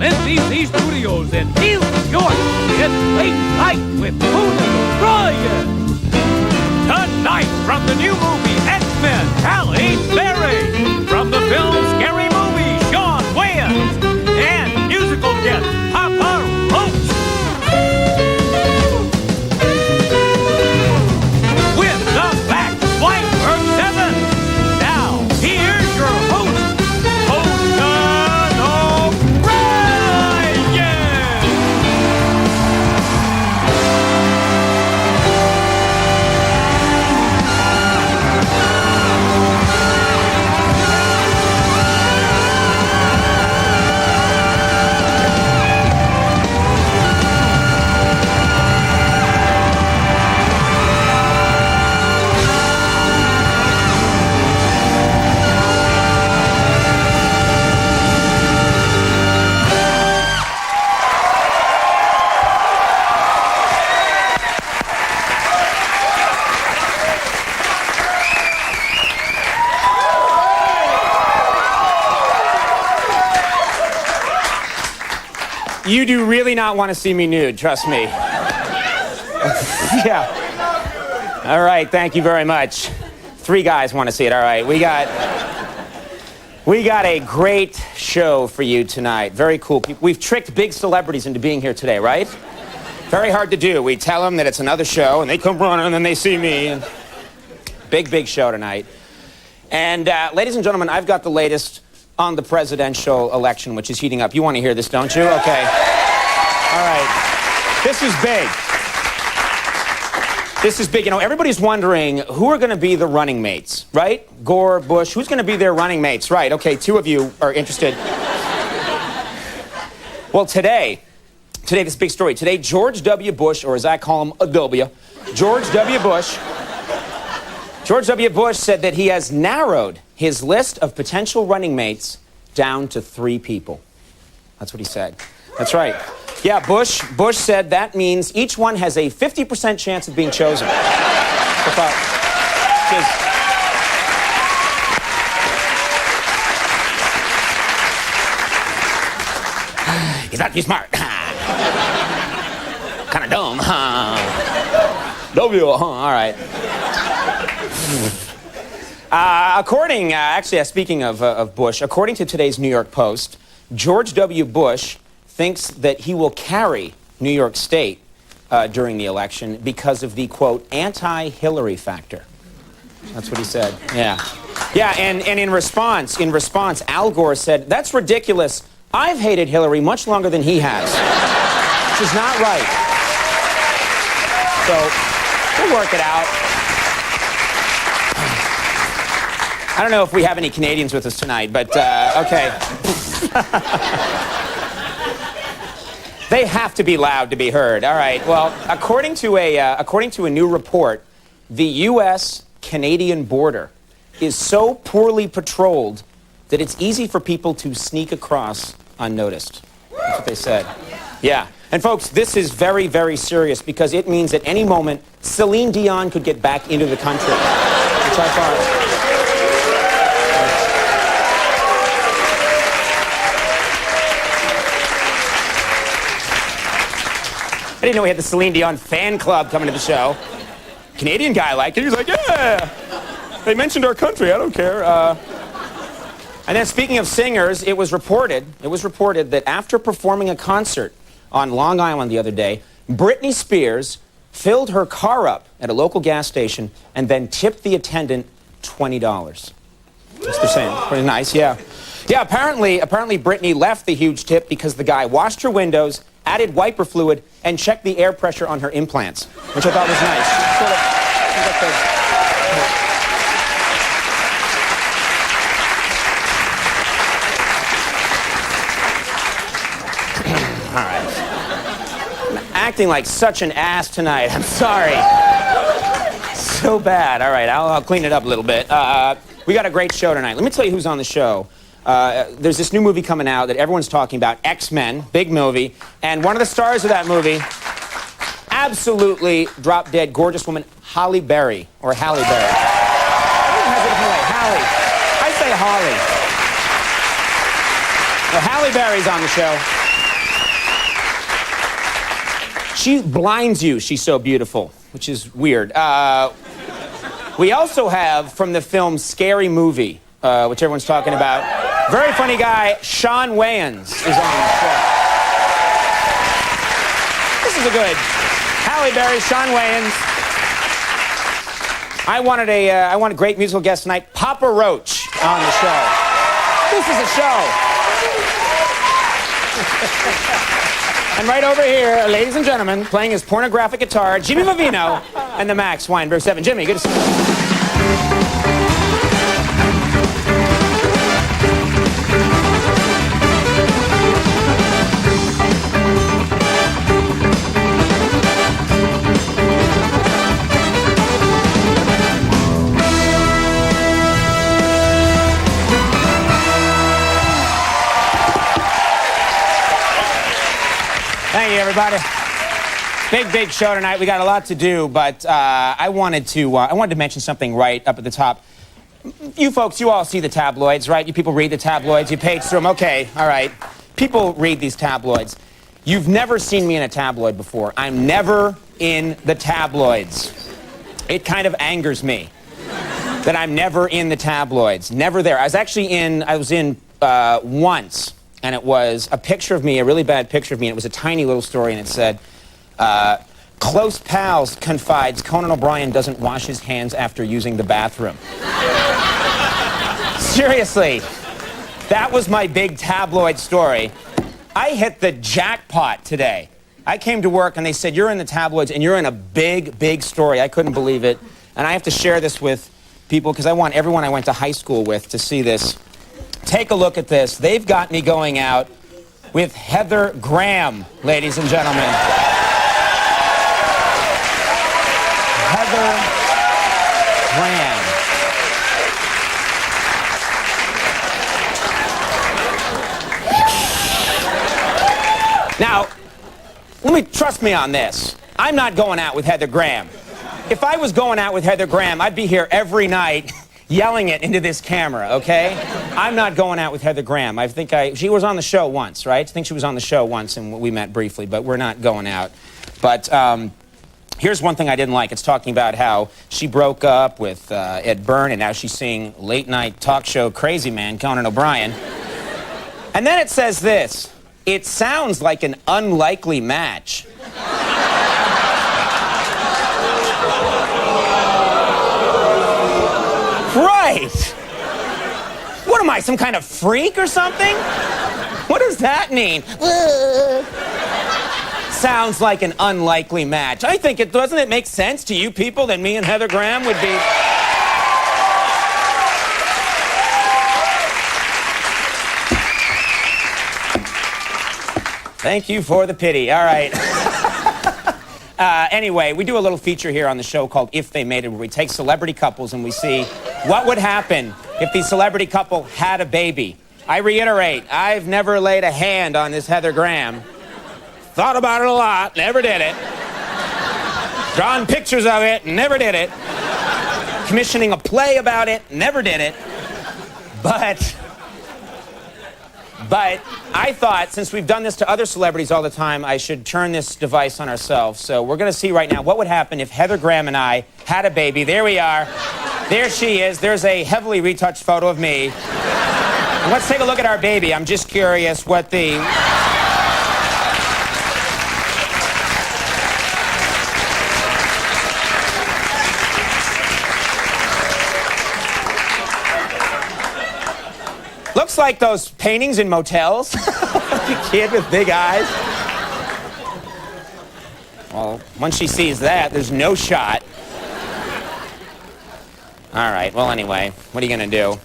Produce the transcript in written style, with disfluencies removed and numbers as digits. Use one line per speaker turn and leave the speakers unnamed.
NBC Studios in New York. It's Late Night with Conan Obsessed. Tonight, from the new movie X-Men, Halle Berry. From the film Scary Movie, Sean Wayans. And musical guest, Papa Roach. With the Fact Wiper 7. Now, here's your host, Conan O'Brien.
You do really not want to see me nude, trust me. Yeah. All right, thank you very much. 3 guys want to see it, all right. We got a great show for you tonight. Very cool. We've tricked big celebrities into being here today, right? Very hard to do. We tell them that it's another show, and they come running, and then they see me. And big show tonight. And ladies and gentlemen, I've got the latest on the presidential election, which is heating up. You want to hear this, don't you? Okay. All right. This is big. This is big. You know, everybody's wondering who are going to be the running mates, right? Gore, Bush, who's going to be their running mates? Right. Okay, 2 of you are interested. Well, today, this big story. Today, George W. Bush, or as I call him, a W, George W. Bush said that he has narrowed his list of potential running mates down to 3 people. That's what he said. That's right. Yeah, Bush said that means each one has a 50% chance of being chosen. He's not too smart. Kind of dumb, huh? W, huh? All right. Speaking of Bush, according to today's New York Post, George W. Bush thinks that he will carry New York State during the election because of the, quote, anti-Hillary factor. That's what he said. Yeah. Yeah, and in response, Al Gore said, that's ridiculous. I've hated Hillary much longer than he has. Which is not right. So, we'll work it out. I don't know if we have any Canadians with us tonight, but okay. They have to be loud to be heard. All right. Well, according to a new report, the U.S.-Canadian border is so poorly patrolled that it's easy for people to sneak across unnoticed. That's what they said. Yeah. And folks, this is very, very serious because it means at any moment Celine Dion could get back into the country, which I thought. I didn't know we had the Celine Dion fan club coming to the show. Canadian guy liked it. He was like, yeah, they mentioned our country. I don't care. And then speaking of singers, it was reported that after performing a concert on Long Island the other day, Britney Spears filled her car up at a local gas station and then tipped the attendant $20. That's what they're saying. Pretty nice, yeah. Yeah, apparently Britney left the huge tip because the guy washed her windows, added wiper fluid, and checked the air pressure on her implants, which I thought was nice. All right. I'm acting like such an ass tonight. I'm sorry. So bad. All right, I'll clean it up a little bit. We got a great show tonight. Let me tell you who's on the show. There's this new movie coming out that everyone's talking about, X-Men, big movie, and one of the stars of that movie, absolutely drop-dead gorgeous woman, Halle Berry, or Halle Berry. Everyone has it a different way. Halle. I say Holly. Well, Halle Berry's on the show. She blinds you, she's so beautiful, which is weird. We also have, from the film Scary Movie, which everyone's talking about, very funny guy, Sean Wayans is on the show. This is a good Halle Berry, Sean Wayans. I want a great musical guest tonight, Papa Roach on the show. This is a show. And right over here, ladies and gentlemen, playing his pornographic guitar, Jimmy Vivino and the Max Weinberg 7. Jimmy, good to see you. Thank you, everybody. Big show tonight. We got a lot to do, but I wanted to mention something right up at the top. You folks, you all see the tabloids, right? You people read the tabloids. You page through them. Okay, all right. People read these tabloids. You've never seen me in a tabloid before. I'm never in the tabloids. It kind of angers me that I'm never in the tabloids. Never there. I was in once. And it was a picture of me, a really bad picture of me. And it was a tiny little story, and it said, close pals confides Conan O'Brien doesn't wash his hands after using the bathroom. Seriously, that was my big tabloid story. I hit the jackpot today. I came to work, and they said, you're in the tabloids, and you're in a big story. I couldn't believe it. And I have to share this with people, because I want everyone I went to high school with to see this. Take a look at this. They've got me going out with Heather Graham, ladies and gentlemen. Heather Graham. Now, trust me on this. I'm not going out with Heather Graham. If I was going out with Heather Graham, I'd be here every night yelling it into this camera, okay? I'm not going out with Heather Graham. She was on the show once, right? I think she was on the show once, and we met briefly, but we're not going out. But here's one thing I didn't like. It's talking about how she broke up with Ed Byrne, and now she's seeing late-night talk show crazy man Conan O'Brien. And then it says this, it sounds like an unlikely match. Right! What am I, some kind of freak or something? What does that mean? Sounds like an unlikely match. Doesn't it make sense to you people that me and Heather Graham would be... Thank you for the pity. All right. Anyway, we do a little feature here on the show called If They Made It, where we take celebrity couples and we see what would happen if the celebrity couple had a baby. I reiterate, I've never laid a hand on this Heather Graham. Thought about it a lot, never did it. Drawn pictures of it, never did it. Commissioning a play about it, never did it. But I thought, since we've done this to other celebrities all the time, I should turn this device on ourselves. So we're going to see right now what would happen if Heather Graham and I had a baby. There we are. There she is. There's a heavily retouched photo of me. And let's take a look at our baby. I'm just curious what the... Looks like those paintings in motels. A kid with big eyes. Well, once she sees that, there's no shot. All right, well, anyway, what are you going to do?